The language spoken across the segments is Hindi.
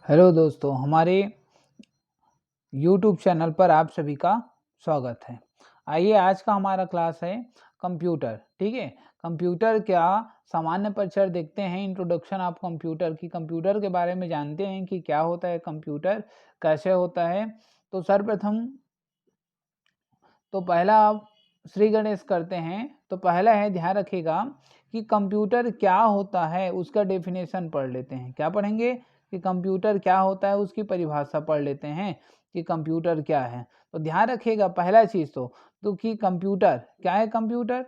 हेलो दोस्तों, हमारे YouTube चैनल पर आप सभी का स्वागत है। आइए आज का हमारा क्लास है कंप्यूटर। ठीक है, कंप्यूटर क्या सामान्य परिचय देखते हैं, इंट्रोडक्शन ऑफ कंप्यूटर की कंप्यूटर के बारे में जानते हैं कि क्या होता है कंप्यूटर, कैसे होता है। तो सर्वप्रथम तो पहला आप श्री गणेश करते हैं। तो पहला है, ध्यान रखिएगा कि कंप्यूटर क्या होता है उसका डेफिनेशन पढ़ लेते हैं। क्या पढ़ेंगे कि कंप्यूटर क्या होता है, उसकी परिभाषा पढ़ लेते हैं कि कंप्यूटर क्या है। तो ध्यान रखिएगा पहला चीज तो कि कंप्यूटर क्या है। कंप्यूटर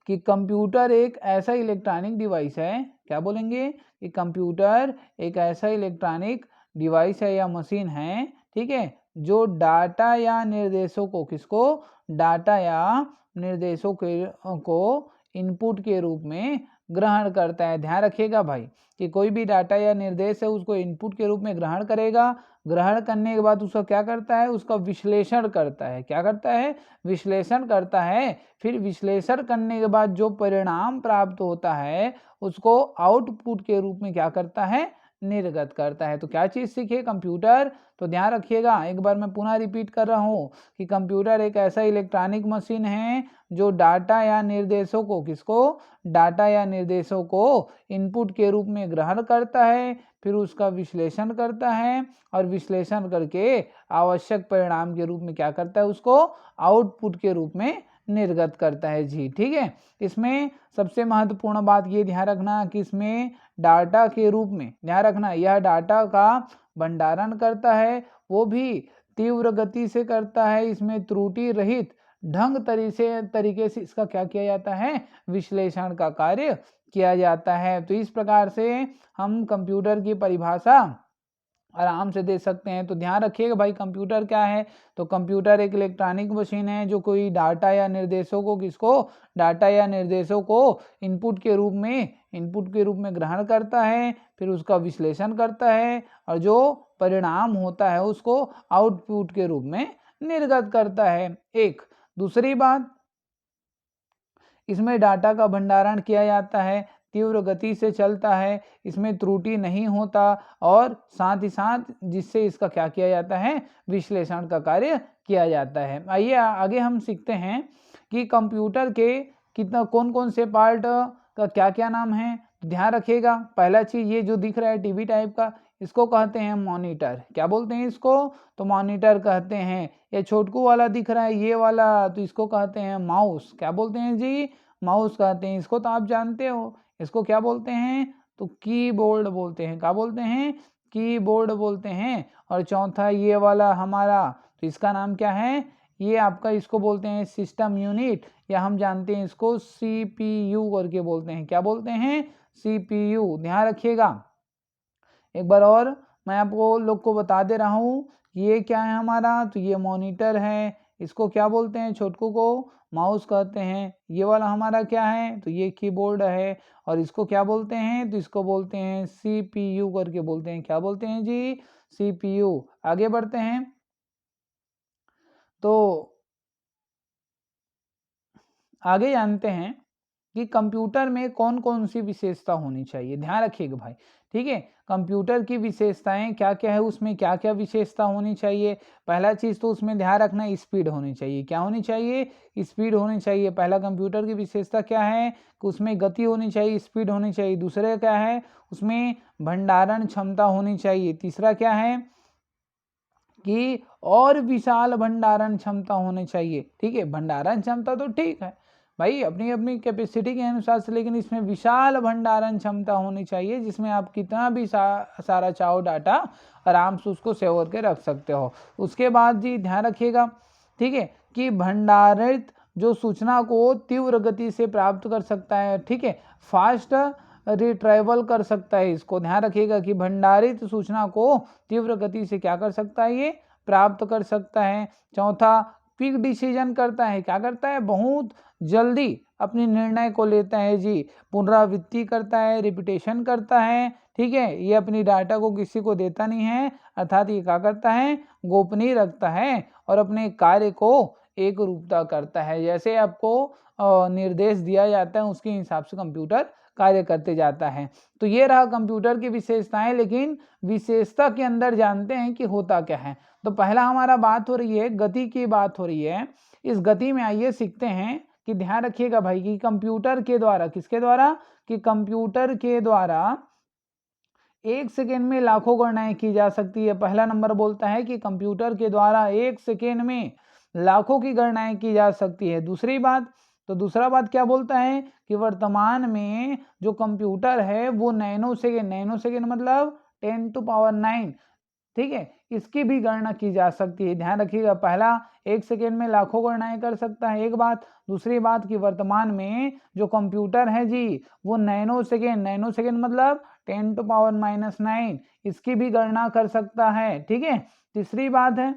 कि कंप्यूटर एक ऐसा इलेक्ट्रॉनिक डिवाइस है। क्या बोलेंगे कि कंप्यूटर एक ऐसा इलेक्ट्रॉनिक डिवाइस है या मशीन है, ठीक है, जो डाटा या निर्देशों को डाटा या निर्देशों को इनपुट के रूप में ग्रहण करता है। ध्यान रखिएगा भाई कि कोई भी डाटा या निर्देश है उसको इनपुट के रूप में ग्रहण करेगा। ग्रहण करने के बाद उसका क्या करता है, उसका विश्लेषण करता है। क्या करता है, विश्लेषण करता है। फिर विश्लेषण करने के बाद जो परिणाम प्राप्त होता है उसको आउटपुट के रूप में क्या करता है, निर्गत करता है। तो क्या चीज सीखे, कंप्यूटर। तो ध्यान रखिएगा, एक बार मैं पुनः रिपीट कर रहा हूँ कि कंप्यूटर एक ऐसा इलेक्ट्रॉनिक मशीन है जो डाटा या निर्देशों को इनपुट के रूप में ग्रहण करता है, फिर उसका विश्लेषण करता है और विश्लेषण करके आवश्यक परिणाम के रूप में क्या करता है, उसको आउटपुट के रूप में निर्गत करता है जी। ठीक है, इसमें सबसे महत्वपूर्ण बात ये ध्यान रखना कि इसमें डाटा के रूप में, ध्यान रखना, यह डाटा का भंडारण करता है, वो भी तीव्र गति से करता है। इसमें त्रुटि रहित ढंग तरीके से इसका क्या किया जाता है, विश्लेषण का कार्य किया जाता है। तो इस प्रकार से हम कंप्यूटर की परिभाषा आराम से दे सकते हैं। तो ध्यान रखिएगा भाई, कंप्यूटर क्या है। तो कंप्यूटर एक इलेक्ट्रॉनिक मशीन है जो कोई डाटा या निर्देशों को इनपुट के रूप में ग्रहण करता है, फिर उसका विश्लेषण करता है और जो परिणाम होता है उसको आउटपुट के रूप में निर्गत करता है। एक दूसरी बात, इसमें डाटा का भंडारण किया जाता है, तीव्र गति से चलता है, इसमें त्रुटि नहीं होता और साथ ही साथ जिससे इसका क्या किया जाता है, विश्लेषण का कार्य किया जाता है। आइए आगे हम सीखते हैं कि कंप्यूटर के कौन कौन से पार्ट का क्या क्या नाम है। ध्यान रखिएगा, पहला चीज ये जो दिख रहा है टीवी टाइप का, इसको कहते हैं मॉनिटर। क्या बोलते हैं इसको, तो मॉनिटर कहते हैं। ये छोटकू वाला दिख रहा है ये वाला, तो इसको कहते हैं माउस। क्या बोलते हैं जी, माउस कहते हैं। इसको तो आप जानते हो, इसको क्या बोलते हैं, तो कीबोर्ड बोलते हैं। क्या बोलते हैं, कीबोर्ड बोलते हैं। और चौथा ये वाला हमारा, तो इसका नाम क्या है, ये आपका इसको बोलते हैं सिस्टम यूनिट, या हम जानते हैं इसको सीपीयू करके बोलते हैं। क्या बोलते हैं, सीपीयू। ध्यान रखिएगा, एक बार और मैं आपको लोग को बता दे रहा हूँ, ये क्या है हमारा, तो ये मॉनिटर है, इसको क्या बोलते हैं, छोटकू को माउस कहते हैं। ये वाला हमारा क्या है, तो ये कीबोर्ड है और इसको क्या बोलते हैं, तो इसको बोलते हैं सीपीयू करके बोलते हैं। क्या बोलते हैं जी, सीपीयू। आगे बढ़ते हैं, तो आगे जानते हैं कि कंप्यूटर में कौन कौन सी विशेषता होनी चाहिए। ध्यान रखिएगा भाई, ठीक है, कंप्यूटर की विशेषताएं क्या क्या है, उसमें क्या क्या विशेषता होनी चाहिए। पहला चीज तो उसमें ध्यान रखना, स्पीड होनी चाहिए। क्या होनी चाहिए, स्पीड होनी चाहिए। पहला कंप्यूटर की विशेषता क्या है कि उसमें गति होनी चाहिए, स्पीड होनी चाहिए। दूसरा क्या है, उसमें भंडारण क्षमता होनी चाहिए। तीसरा क्या है कि और विशाल भंडारण क्षमता होनी चाहिए। ठीक है, भंडारण क्षमता तो ठीक है भाई, अपनी अपनी कैपेसिटी के अनुसार से, लेकिन इसमें विशाल भंडारण क्षमता होनी चाहिए जिसमें आप कितना भी सारा चाहो डाटा आराम से उसको सेव करके रख सकते हो। उसके बाद जी ध्यान रखिएगा, ठीक है, कि भंडारित जो सूचना को तीव्र गति से प्राप्त कर सकता है। ठीक है, फास्ट रिट्राइवल कर सकता है। इसको ध्यान रखिएगा कि भंडारित सूचना को तीव्र गति से क्या कर सकता है, ये प्राप्त कर सकता है। चौथा, क्विक डिसीजन करता है। क्या करता है, बहुत जल्दी अपनी निर्णय को लेता है जी। पुनरावृत्ति करता है, रिपीटेशन करता है। ठीक है, ये अपनी डाटा को किसी को देता नहीं है, अर्थात ये क्या करता है, गोपनीय रखता है और अपने कार्य को एक रूपता करता है। जैसे आपको निर्देश दिया जाता है उसके हिसाब से कंप्यूटर कार्य करते जाता है। तो ये रहा कंप्यूटर की विशेषताएं, लेकिन विशेषता के अंदर जानते हैं कि होता क्या है। तो पहला हमारा बात हो रही है गति की, बात हो रही है। इस गति में आइए सीखते हैं कि ध्यान रखिएगा भाई कि कंप्यूटर के द्वारा, किसके द्वारा, कि कंप्यूटर के द्वारा 1 सेकेंड में लाखों गणनाएं की जा सकती है। पहला नंबर बोलता है कि कंप्यूटर के द्वारा 1 सेकेंड में लाखों की गणनाएं की जा सकती है। दूसरी बात, तो दूसरा बात क्या बोलता है कि वर्तमान में जो कंप्यूटर है वो नैनो सेकेंड मतलब 10⁹, ठीक है, इसकी भी गणना की जा सकती है। ध्यान रखिएगा, पहला 1 सेकेंड में लाखों गणनाएं कर सकता है, एक बात। दूसरी बात कि वर्तमान में जो कंप्यूटर है जी वो नैनो सेकेंड मतलब 10⁻⁹, इसकी भी गणना कर सकता है, ठीक है। तीसरी बात है,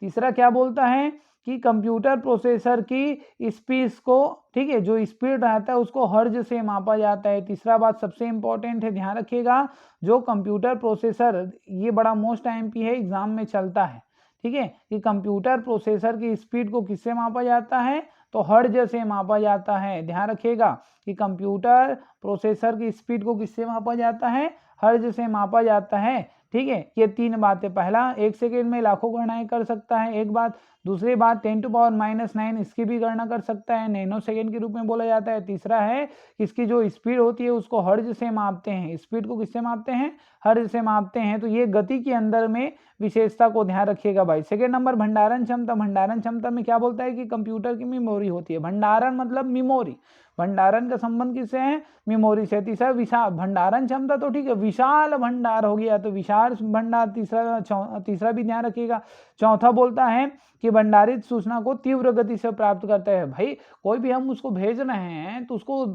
तीसरा क्या बोलता है कि कंप्यूटर प्रोसेसर की स्पीड को, ठीक है, जो स्पीड रहता है उसको हर्ज से मापा जाता है। तीसरा बात सबसे इंपॉर्टेंट है, ध्यान रखिएगा, जो कंप्यूटर प्रोसेसर, ये बड़ा मोस्ट आईएमपी है, एग्जाम में चलता है, ठीक है, कि कंप्यूटर प्रोसेसर की स्पीड को किससे मापा जाता है, तो हर्ज से मापा जाता है। ध्यान रखिएगा कि कंप्यूटर प्रोसेसर की स्पीड को किससे मापा जाता है, हर्ज से मापा जाता है, ठीक है। ये तीन बातें, पहला 1 सेकेंड में लाखों गणनाएं कर सकता है, एक बात। दूसरी बात 10⁻⁹, इसकी भी गणना कर सकता है, नैनो सेकेंड के रूप में बोला जाता है। तीसरा है इसकी जो स्पीड होती है उसको हर्ज से मापते हैं, स्पीड को किससे मापते हैं, हर्ज से मापते हैं। तो ये गति के अंदर में विशेषता को ध्यान रखिएगा भाई। सेकेंड नंबर भंडारण क्षमता। भंडारण क्षमता में क्या बोलता है कि कंप्यूटर की मेमोरी होती है, भंडारण मतलब मेमोरी, भंडारण का संबंध किससे है, मेमोरी से। तीसरा विशाल भंडारण क्षमता, तो ठीक है, विशाल भंडार हो गया, तो विशाल भंडार तीसरा भी ध्यान रखिएगा। चौथा बोलता है कि भंडारित सूचना को तीव्र गति से प्राप्त करता है। भाई कोई भी हम उसको भेज रहे हैं तो उसको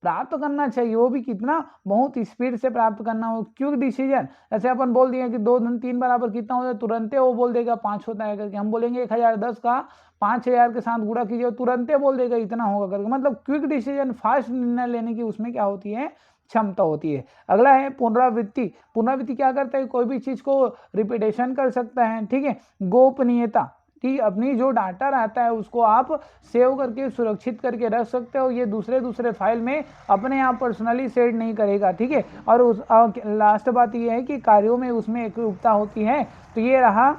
प्राप्त करना चाहिए, वो भी कितना, बहुत स्पीड से प्राप्त करना हो। क्विक डिसीजन, जैसे अपन बोल दिए कि 2 धन 3 बराबर कितना होता है, तुरंत वो बोल देगा 5 होता है करके। हम बोलेंगे 1010 का 5000 के साथ गुणा कीजिए, तुरंत बोल देगा इतना होगा करके। मतलब क्विक डिसीजन, फास्ट निर्णय लेने की उसमें क्या होती है, क्षमता होती है। अगला है पुनरावृत्ति। पुनरावृत्ति क्या करता है, कोई भी चीज को रिपीटेशन कर सकता है, ठीक है। गोपनीयता, ठीक, अपनी जो डाटा रहता है उसको आप सेव करके सुरक्षित करके रख सकते हो, ये दूसरे फाइल में अपने आप पर्सनली सेव नहीं करेगा, ठीक है। और उस लास्ट बात ये है कि कार्यों में उसमें एकरूपता होती है। तो ये रहा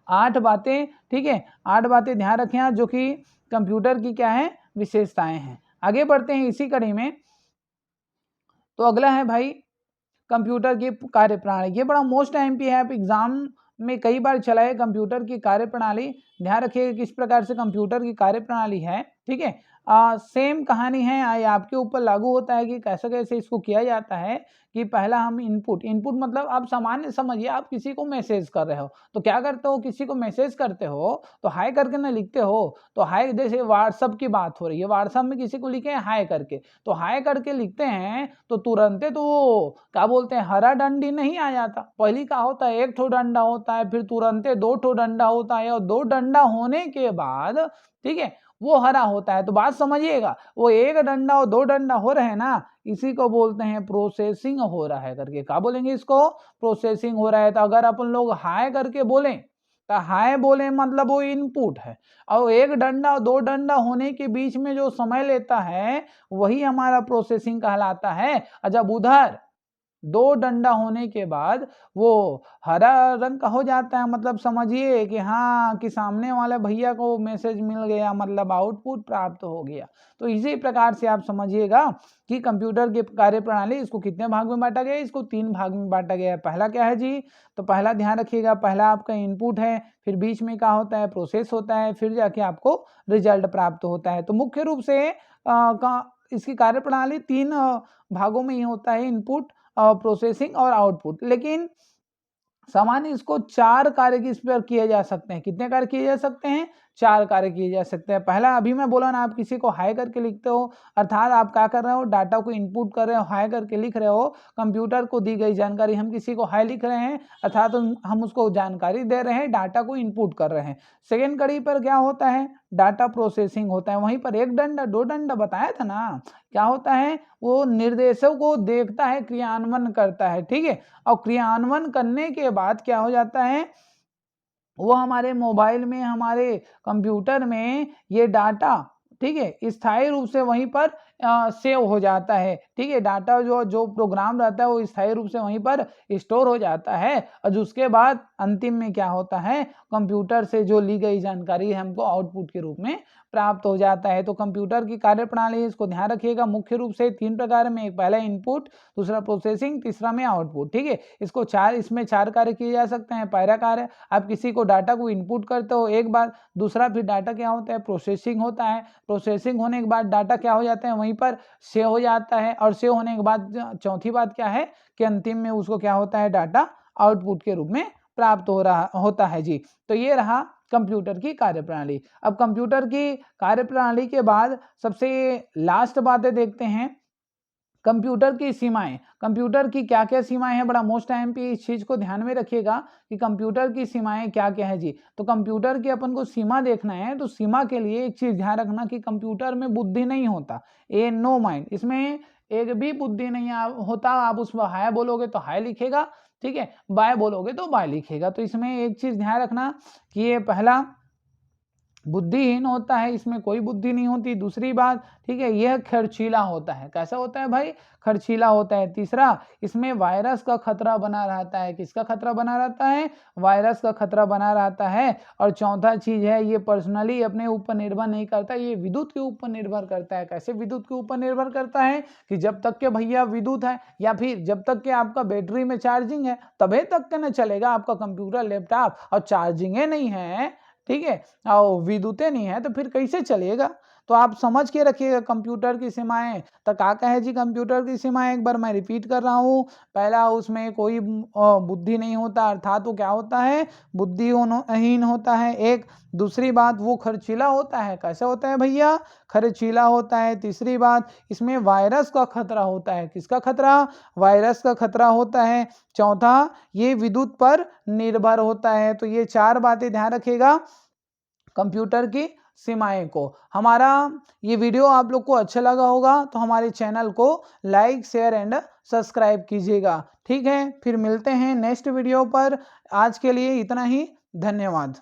8 बातें, ठीक है, 8 बातें ध्यान रखें जो कि कंप्यूटर की क्या है, विशेषताएं हैं। आगे बढ़ते हैं इसी कड़ी में। तो अगला है भाई कंप्यूटर की कार्यप्रणाली। ये बड़ा मोस्ट आईएमपी है, आप एग्जाम में कई बार चला है कंप्यूटर की कार्यप्रणाली। ध्यान रखिएगा किस प्रकार से कंप्यूटर की कार्यप्रणाली है, ठीक है। सेम कहानी है, ये आपके ऊपर लागू होता है कि कैसे कैसे इसको किया जाता है। कि पहला हम इनपुट मतलब आप सामान्य समझिए, आप किसी को मैसेज कर रहे हो तो क्या करते हो, किसी को मैसेज करते हो तो हाय करके ना लिखते हो। तो हाय, जैसे व्हाट्सअप की बात हो रही है, व्हाट्सअप में किसी को लिखे हाय करके, तो हाय करके लिखते हैं तो तुरंत तो क्या बोलते हैं, हरा डंडी नहीं आ जाता। पहली क्या होता है, 1 ठो डंडा होता है, फिर तुरंत 2 ठो डंडा होता है, और 2 डंडा होने के बाद, ठीक है, वो हरा होता है। तो बात समझिएगा, वो 1 डंडा और 2 डंडा हो रहे हैं ना, इसी को बोलते हैं प्रोसेसिंग हो रहा है करके। क्या बोलेंगे इसको, प्रोसेसिंग हो रहा है। तो अगर अपन लोग हाय करके बोलें तो हाय बोले मतलब वो इनपुट है, और 1 डंडा और 2 डंडा होने के बीच में जो समय लेता है वही हमारा प्रोसेसिंग कहलाता है। जब उधर 2 डंडा होने के बाद वो हरा रंग का हो जाता है, मतलब समझिए कि हाँ, कि सामने वाले भैया को मैसेज मिल गया, मतलब आउटपुट प्राप्त हो गया। तो इसी प्रकार से आप समझिएगा कि कंप्यूटर की कार्यप्रणाली, इसको कितने भाग में बांटा गया है, इसको 3 भाग में बांटा गया है। पहला क्या है जी, तो पहला ध्यान रखिएगा, पहला आपका इनपुट है, फिर बीच में क्या होता है, प्रोसेस होता है, फिर जाके आपको रिजल्ट प्राप्त होता है। तो मुख्य रूप से इसकी कार्यप्रणाली 3 भागों में ही होता है, इनपुट, प्रोसेसिंग और आउटपुट। लेकिन सामान्य इसको 4 कार्य किस पर किए जा सकते हैं, कितने कार्य किए जा सकते हैं, 4 कार्य किए जा सकते हैं। पहला, अभी मैं बोला ना, आप किसी को हाय करके लिखते हो, अर्थात आप क्या कर रहे हो, डाटा को इनपुट कर रहे हो, हाय करके लिख रहे हो। कंप्यूटर को दी गई जानकारी, हम किसी को हाय लिख रहे हैं, अर्थात हम उसको जानकारी दे रहे हैं, डाटा को इनपुट कर रहे हैं। सेकेंड कड़ी पर क्या होता है, डाटा प्रोसेसिंग होता है। वहीं पर 1 डंडा 2 डंडा बताया था ना, क्या होता है, वो निर्देशों को देखता है, क्रियान्वयन करता है, ठीक है। और क्रियान्वयन करने के बाद क्या हो जाता है, वो हमारे मोबाइल में, हमारे कंप्यूटर में ये डाटा, ठीक है, स्थायी रूप से वहीं पर सेव हो जाता है, ठीक है। डाटा जो प्रोग्राम रहता है वो स्थायी रूप से वहीं पर स्टोर हो जाता है और उसके बाद अंतिम में क्या होता है, कंप्यूटर से जो ली गई जानकारी है हमको आउटपुट के रूप में प्राप्त हो जाता है। तो कंप्यूटर की कार्यप्रणाली, इसको ध्यान रखिएगा, मुख्य रूप से 3 प्रकार में, एक पहला इनपुट, दूसरा प्रोसेसिंग, तीसरा में आउटपुट, ठीक है। इसमें 4 कार्य किए जा सकते हैं। पहला कार्य, आप किसी को डाटा को इनपुट करते हो एक बार, दूसरा फिर डाटा क्या होता है, प्रोसेसिंग होता है। प्रोसेसिंग होने के बाद डाटा क्या हो जाता है, वहीं पर सेव हो जाता है और सेव होने के बाद चौथी बात क्या है कि अंतिम में उसको क्या होता है, डाटा आउटपुट के रूप में प्राप्त होता है जी। तो ये रहा कंप्यूटर की कार्यप्रणाली। अब कंप्यूटर की कार्यप्रणाली के बाद सबसे लास्ट बातें देखते हैं, कंप्यूटर की सीमाएं। कंप्यूटर की क्या क्या सीमाएं हैं, बड़ा मोस्ट टाइम पे इस चीज को ध्यान में रखिएगा कि कंप्यूटर की सीमाएं क्या क्या है जी। तो कंप्यूटर की अपन को सीमा देखना है, तो सीमा के लिए एक चीज ध्यान रखना कि कंप्यूटर में बुद्धि नहीं होता, ए नो माइंड, इसमें एक भी बुद्धि नहीं होता। आप उसमें हाय बोलोगे तो हाय लिखेगा, ठीक है, बाय बोलोगे तो बाय लिखेगा। तो इसमें एक चीज ध्यान रखना कि ये पहला बुद्धिहीन होता है, इसमें कोई बुद्धि नहीं होती। दूसरी बात, ठीक है, यह खर्चीला होता है। कैसा होता है भाई, खर्चीला होता है। तीसरा, इसमें वायरस का खतरा बना रहता है। किसका खतरा बना रहता है, वायरस का खतरा बना रहता है। और चौथा चीज है, ये पर्सनली अपने ऊपर निर्भर नहीं करता, ये विद्युत के ऊपर निर्भर करता है। कैसे विद्युत के ऊपर निर्भर करता है कि जब तक के भैया विद्युत है या फिर जब तक के आपका बैटरी में चार्जिंग है तभी तक के ना चलेगा आपका कंप्यूटर लैपटॉप, और चार्जिंग नहीं है, ठीक है, और विद्युत नहीं है तो फिर कैसे चलेगा। तो आप समझ के रखिएगा कंप्यूटर की सीमाएं। तो क्या कहे जी कंप्यूटर की सीमाएं, एक बार मैं रिपीट कर रहा हूँ। पहला, उसमें कोई बुद्धि नहीं होता, अर्थात वो क्या होता है, बुद्धिहीन होता है एक। दूसरी बात, वो खर्चीला होता है। कैसे होता है भैया, खर्चीला होता है। तीसरी बात, इसमें वायरस का खतरा होता है। किसका खतरा, वायरस का खतरा होता है। चौथा, ये विद्युत पर निर्भर होता है। तो ये 4 बातें ध्यान रखिएगा कंप्यूटर की सीमाएं को। हमारा ये वीडियो आप लोग को अच्छा लगा होगा तो हमारे चैनल को लाइक, शेयर एंड सब्सक्राइब कीजिएगा, ठीक है। फिर मिलते हैं नेक्स्ट वीडियो पर। आज के लिए इतना ही, धन्यवाद।